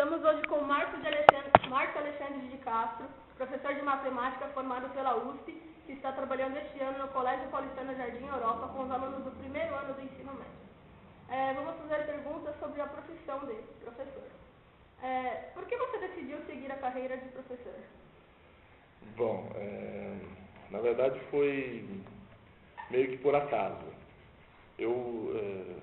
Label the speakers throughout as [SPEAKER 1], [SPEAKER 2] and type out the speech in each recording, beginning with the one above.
[SPEAKER 1] Estamos hoje com Marcos Alexandre de Castro, professor de matemática formado pela USP, que está trabalhando este ano no Colégio Paulistano Jardim Europa com os alunos do primeiro ano do ensino médio. Vamos fazer perguntas sobre a profissão dele, professor. Por que você decidiu seguir a carreira de professor?
[SPEAKER 2] Bom, na verdade foi meio que por acaso.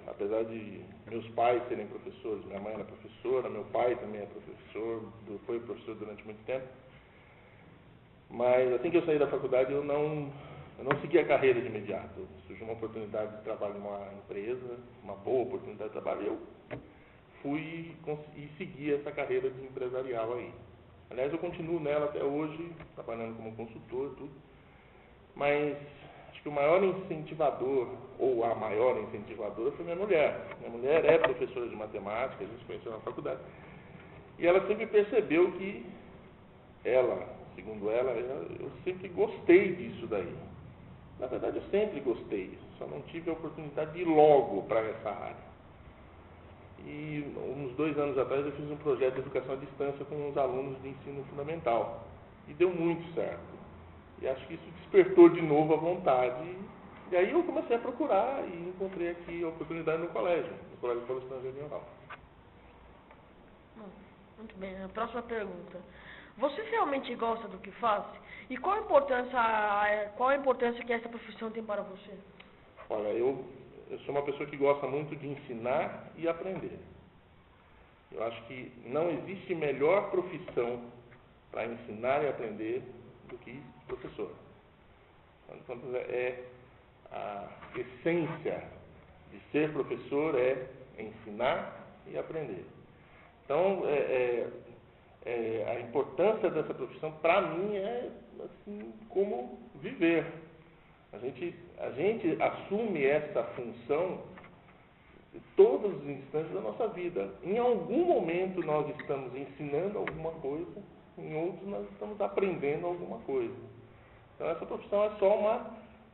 [SPEAKER 2] Apesar de meus pais serem professores, minha mãe era professora, meu pai também é professor, foi professor durante muito tempo, mas assim que eu saí da faculdade eu não segui a carreira de imediato. Surgiu uma oportunidade de trabalho em uma empresa, uma boa oportunidade de trabalho, eu fui e segui essa carreira de empresarial aí. Aliás, eu continuo nela até hoje, trabalhando como consultor, tudo, mas acho que o maior incentivador, ou a maior incentivadora, foi minha mulher. Minha mulher é professora de matemática, a gente se conheceu na faculdade, e ela sempre percebeu que segundo ela, eu sempre gostei disso daí. Na verdade, eu sempre gostei, só não tive a oportunidade de ir logo para essa área. E uns 2 anos atrás eu fiz um projeto de educação à distância com uns alunos de ensino fundamental, e deu muito certo. E acho que isso despertou de novo a vontade. E aí eu comecei a procurar e encontrei aqui a oportunidade no Colégio Paulistano Jardim Europa.
[SPEAKER 3] Muito bem, a próxima pergunta. Você realmente gosta do que faz? E qual a importância que essa profissão tem para você?
[SPEAKER 2] Olha, eu sou uma pessoa que gosta muito de ensinar e aprender. Eu acho que não existe melhor profissão para ensinar e aprender do que professor. Então, a essência de ser professor é ensinar e aprender. Então, a importância dessa profissão, para mim, é assim, como viver. A gente assume essa função em todos os instantes da nossa vida. Em algum momento nós estamos ensinando alguma coisa, em outros nós estamos aprendendo alguma coisa. Então essa profissão é só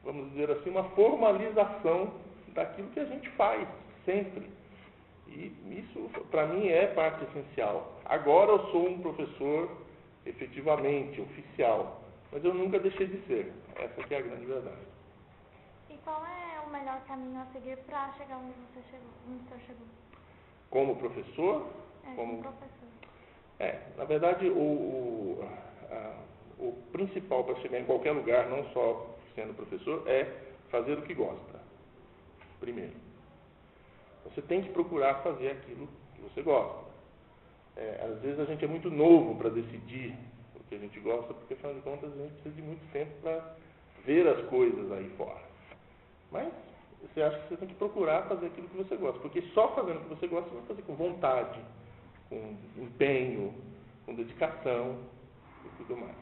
[SPEAKER 2] vamos dizer assim, uma formalização daquilo que a gente faz, sempre. E isso, para mim, é parte essencial. Agora eu sou um professor, efetivamente, oficial, mas eu nunca deixei de ser. Essa que é a grande verdade.
[SPEAKER 4] E qual é o melhor caminho a seguir para chegar onde você chegou?
[SPEAKER 2] Como professor?
[SPEAKER 4] Como professor.
[SPEAKER 2] Na verdade, o principal para chegar em qualquer lugar, não só sendo professor, é fazer o que gosta. Primeiro. Você tem que procurar fazer aquilo que você gosta. Às vezes a gente é muito novo para decidir o que a gente gosta, porque afinal de contas a gente precisa de muito tempo para ver as coisas aí fora. Mas você acha que você tem que procurar fazer aquilo que você gosta, porque só fazendo o que você gosta você vai fazer com vontade, com empenho, com dedicação e tudo mais.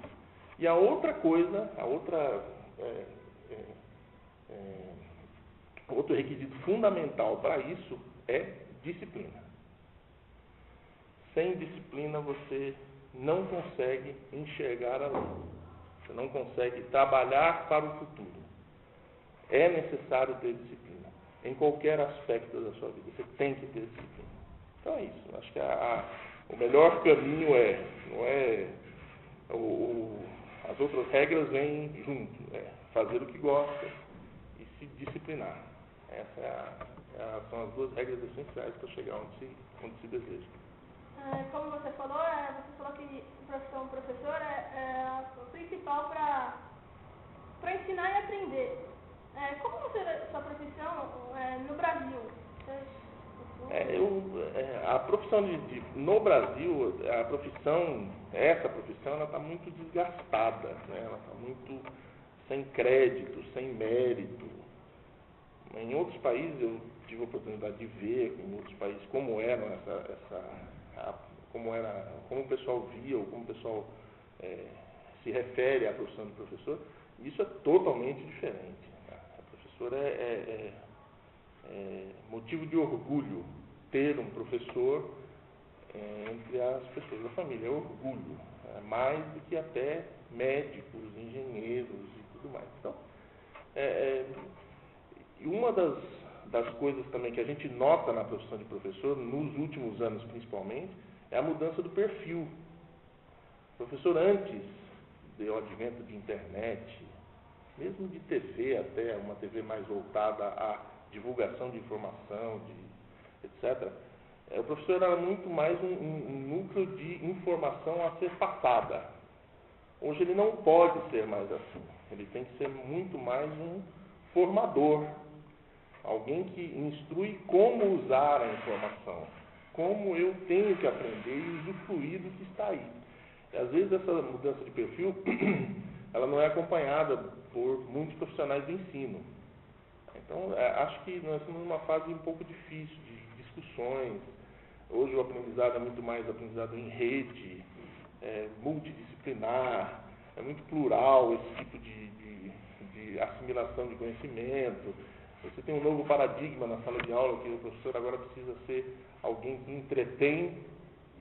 [SPEAKER 2] E a outra coisa, outro requisito fundamental para isso é disciplina. Sem disciplina você não consegue enxergar a luz, você não consegue trabalhar para o futuro. É necessário ter disciplina. Em qualquer aspecto da sua vida, você tem que ter disciplina. Então é isso. Acho que o melhor caminho as outras regras vêm junto. Fazer o que gosta e se disciplinar. Essas são as 2 regras essenciais para chegar onde se deseja.
[SPEAKER 1] Como você falou que a profissão professor é a principal para ensinar e aprender. Como você vê sua profissão no Brasil?
[SPEAKER 2] A profissão no Brasil, essa profissão, ela está muito desgastada, né? Ela está muito sem crédito, sem mérito. Em outros países eu tive a oportunidade de ver, em outros países, como o pessoal via, ou como o pessoal se refere à profissão de professor. Isso é totalmente diferente. A professora é motivo de orgulho ter um professor entre as pessoas da família. É orgulho, mais do que até médicos, engenheiros e tudo mais. Então, uma das coisas também que a gente nota na profissão de professor, nos últimos anos principalmente, é a mudança do perfil. O professor, antes do advento de internet, mesmo de TV até, uma TV mais voltada à divulgação de informação, etc., o professor era muito mais um núcleo de informação a ser passada. Hoje ele não pode ser mais assim. Ele tem que ser muito mais um formador. Alguém que instrui como usar a informação. Como eu tenho que aprender e usufruir do que está aí. E, às vezes essa mudança de perfil, ela não é acompanhada por muitos profissionais do ensino. Então, acho que nós estamos numa fase um pouco difícil de discussões. Hoje o aprendizado é muito mais aprendizado em rede, multidisciplinar, é muito plural esse tipo de assimilação de conhecimento. Você tem um novo paradigma na sala de aula, que o professor agora precisa ser alguém que entretém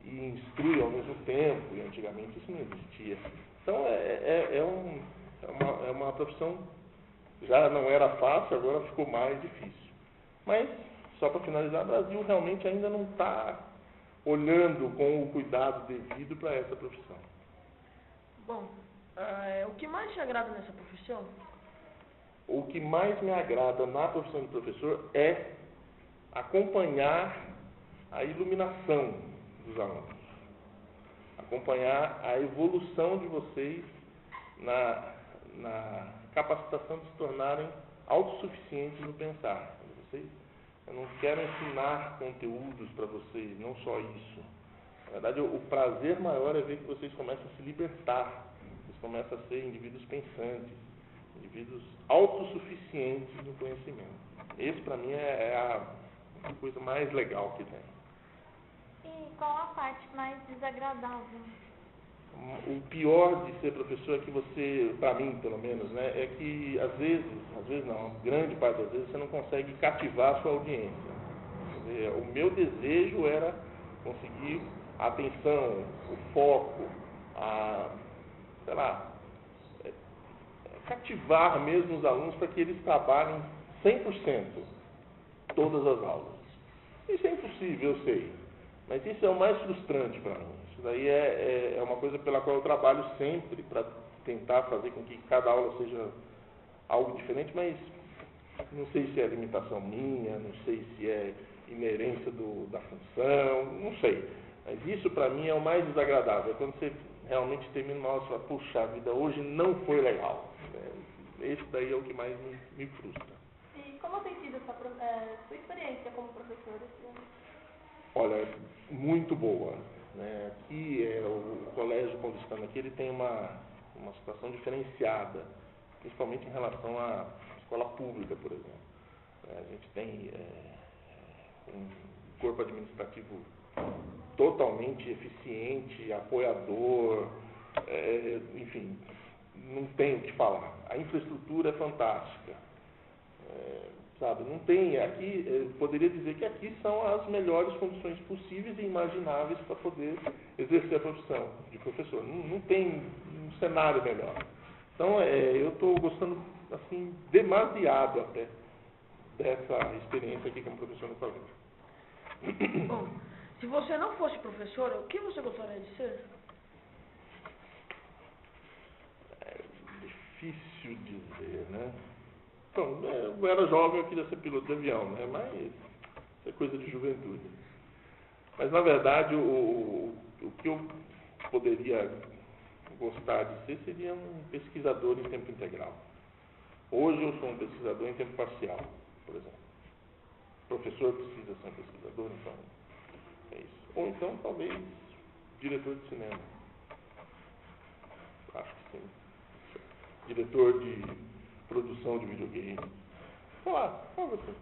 [SPEAKER 2] e instrui ao mesmo tempo, e antigamente isso não existia. Então, é uma profissão, já não era fácil, agora ficou mais difícil. Mas, só para finalizar, o Brasil realmente ainda não está olhando com o cuidado devido para essa profissão.
[SPEAKER 3] Bom, o que mais te agrada nessa profissão?
[SPEAKER 2] O que mais me agrada na profissão de professor é acompanhar a iluminação dos alunos, acompanhar a evolução de vocês na capacitação de se tornarem autossuficientes no pensar. Eu não quero ensinar conteúdos para vocês, não só isso. Na verdade, o prazer maior é ver que vocês começam a se libertar, vocês começam a ser indivíduos pensantes, indivíduos autossuficientes no conhecimento. Esse, para mim, é a coisa mais legal que tem.
[SPEAKER 4] E qual a parte mais desagradável?
[SPEAKER 2] O pior de ser professor é que você, para mim pelo menos, né, é que às vezes não, grande parte das vezes você não consegue cativar a sua audiência. Quer dizer, o meu desejo era conseguir a atenção, o foco, cativar mesmo os alunos para que eles trabalhem 100% todas as aulas. Isso é impossível, eu sei, mas isso é o mais frustrante para mim. Isso daí é uma coisa pela qual eu trabalho sempre para tentar fazer com que cada aula seja algo diferente, mas não sei se é limitação minha, não sei se é inerência da função, não sei. Mas isso para mim é o mais desagradável, é quando você realmente termina uma aula e fala, puxa, a vida hoje não foi legal. Esse daí é o que mais me frustra.
[SPEAKER 1] E como tem sido sua experiência como professor esse ano?
[SPEAKER 2] Olha, muito boa. Né? Aqui, o Colégio Paulistano aqui, ele tem uma situação diferenciada, principalmente em relação à escola pública, por exemplo. A gente tem um corpo administrativo totalmente eficiente, apoiador, enfim, não tem o que falar. A infraestrutura é fantástica. Sabe, não tem, aqui, eu poderia dizer que aqui são as melhores condições possíveis e imagináveis para poder exercer a profissão de professor. Não tem um cenário melhor. Então, eu estou gostando, assim, demasiado até dessa experiência aqui como professor no colégio.
[SPEAKER 3] Bom, se você não fosse professor, o que você gostaria de ser?
[SPEAKER 2] É difícil dizer, né? Então, eu era jovem, eu queria ser piloto de avião, né? Mas isso é coisa de juventude. Mas, na verdade, o que eu poderia gostar de ser seria um pesquisador em tempo integral. Hoje eu sou um pesquisador em tempo parcial, por exemplo. O professor precisa ser um pesquisador, então é isso. Ou então, talvez, diretor de cinema. Acho que sim. Diretor de produção de videogame. Sei lá, qual você?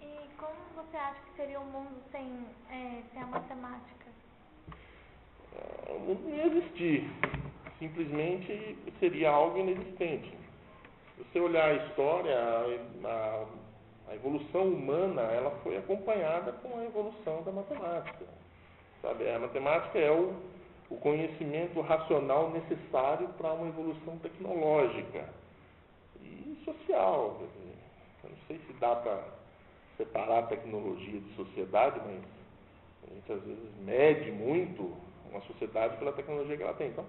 [SPEAKER 4] E como você acha que seria o mundo sem a matemática?
[SPEAKER 2] O mundo não ia existir. Simplesmente seria algo inexistente. Se você olhar a história, a evolução humana, ela foi acompanhada com a evolução da matemática. Sabe? A matemática é o conhecimento racional necessário para uma evolução tecnológica e social. Quer dizer, eu não sei se dá para separar a tecnologia de sociedade, mas A gente, às vezes, mede muito uma sociedade pela tecnologia que ela tem. Então,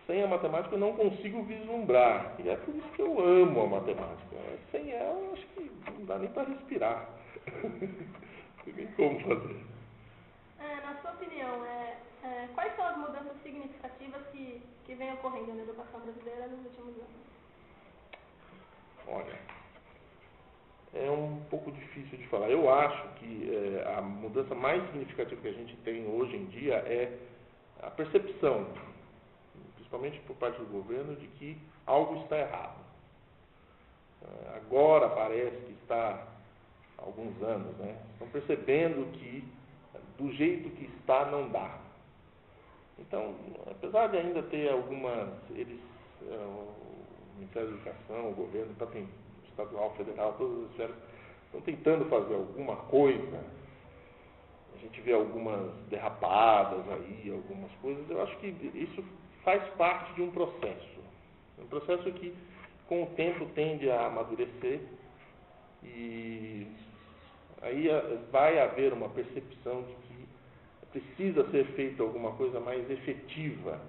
[SPEAKER 2] sem a matemática eu não consigo vislumbrar. E é por isso que eu amo a matemática. Sem ela, eu acho que não dá nem para respirar. Não tem nem como fazer.
[SPEAKER 1] Na sua opinião, quais são as mudanças significativas que vêm ocorrendo na educação brasileira nos últimos anos?
[SPEAKER 2] Olha, é um pouco difícil de falar. Eu acho que a mudança mais significativa que a gente tem hoje em dia é a percepção, principalmente por parte do governo, de que algo está errado. Agora parece que está, há alguns anos, né, estão percebendo que do jeito que está não dá. Então, apesar de ainda ter algumas, o Ministério da Educação, o governo, estadual, federal, todas as esferas, estão tentando fazer alguma coisa. A gente vê algumas derrapadas aí, algumas coisas. Eu acho que isso faz parte de um processo. Um processo que, com o tempo, tende a amadurecer e aí vai haver uma percepção de que precisa ser feita alguma coisa mais efetiva.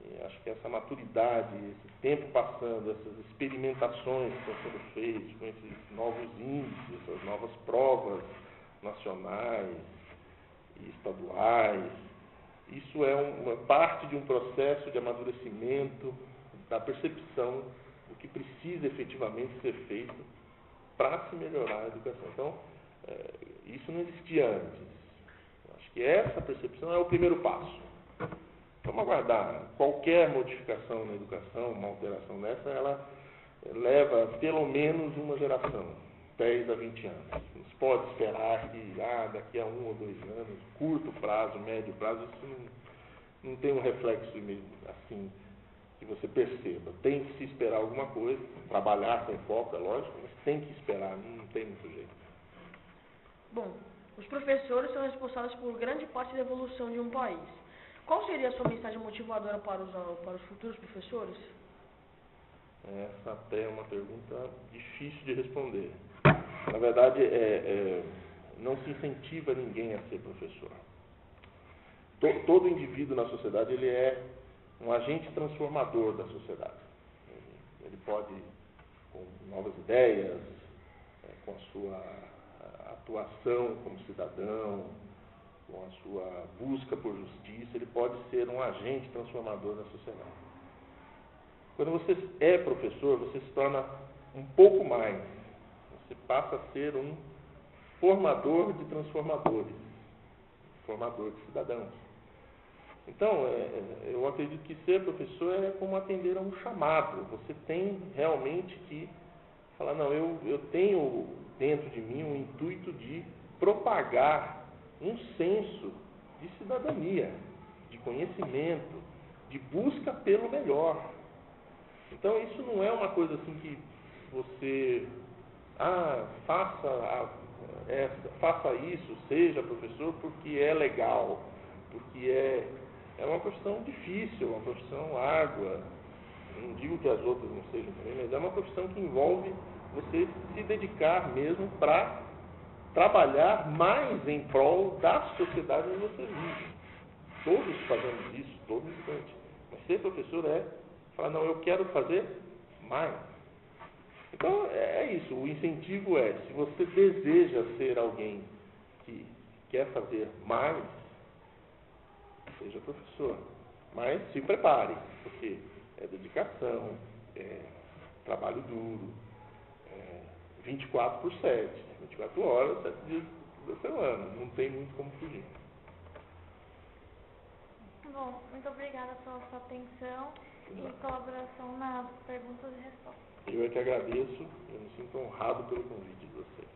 [SPEAKER 2] E acho que essa maturidade, esse tempo passando, essas experimentações que estão sendo feitas com esses novos índices, essas novas provas nacionais e estaduais, isso é uma parte de um processo de amadurecimento da percepção do que precisa efetivamente ser feito para se melhorar a educação. Então, isso não existia antes. Acho que essa percepção é o primeiro passo. Vamos aguardar. Qualquer modificação na educação, uma alteração dessa, ela leva pelo menos uma geração, 10 a 20 anos. Não se pode esperar que daqui a 1 ou 2 anos, curto prazo, médio prazo, isso não tem um reflexo assim que você perceba. Tem que se esperar alguma coisa, trabalhar com foco, é lógico, mas tem que esperar, não tem muito jeito.
[SPEAKER 3] Bom, os professores são responsáveis por grande parte da evolução de um país. Qual seria a sua mensagem motivadora para os futuros professores?
[SPEAKER 2] Essa até é uma pergunta difícil de responder. Na verdade, não se incentiva ninguém a ser professor. Todo indivíduo na sociedade ele é um agente transformador da sociedade. Ele pode, com novas ideias, com a sua atuação como cidadão, com a sua busca por justiça, ele pode ser um agente transformador da sociedade. Quando você é professor, você se torna um pouco mais. Você passa a ser um formador de transformadores, formador de cidadãos. Então, eu acredito que ser professor é como atender a um chamado. Você tem realmente que falar, não, eu tenho dentro de mim um intuito de propagar um senso de cidadania, de conhecimento, de busca pelo melhor. Então, isso não é uma coisa assim que você, faça isso, seja professor, porque é legal, porque é uma profissão difícil, uma profissão árdua. Não digo que as outras não sejam também, mas é uma profissão que envolve você se dedicar mesmo para trabalhar mais em prol da sociedade onde você vive. Todos fazemos isso, todo instante. Mas ser professor é falar, não, eu quero fazer mais. Então, é isso. O incentivo é, se você deseja ser alguém que quer fazer mais, seja professor. Mas se prepare, porque é dedicação, é trabalho duro, 24/7, 24 horas, 7 dias da semana. Não tem muito como fugir.
[SPEAKER 4] Bom, muito obrigada pela sua atenção e colaboração nas perguntas e respostas.
[SPEAKER 2] Eu é que agradeço, eu me sinto honrado pelo convite de vocês.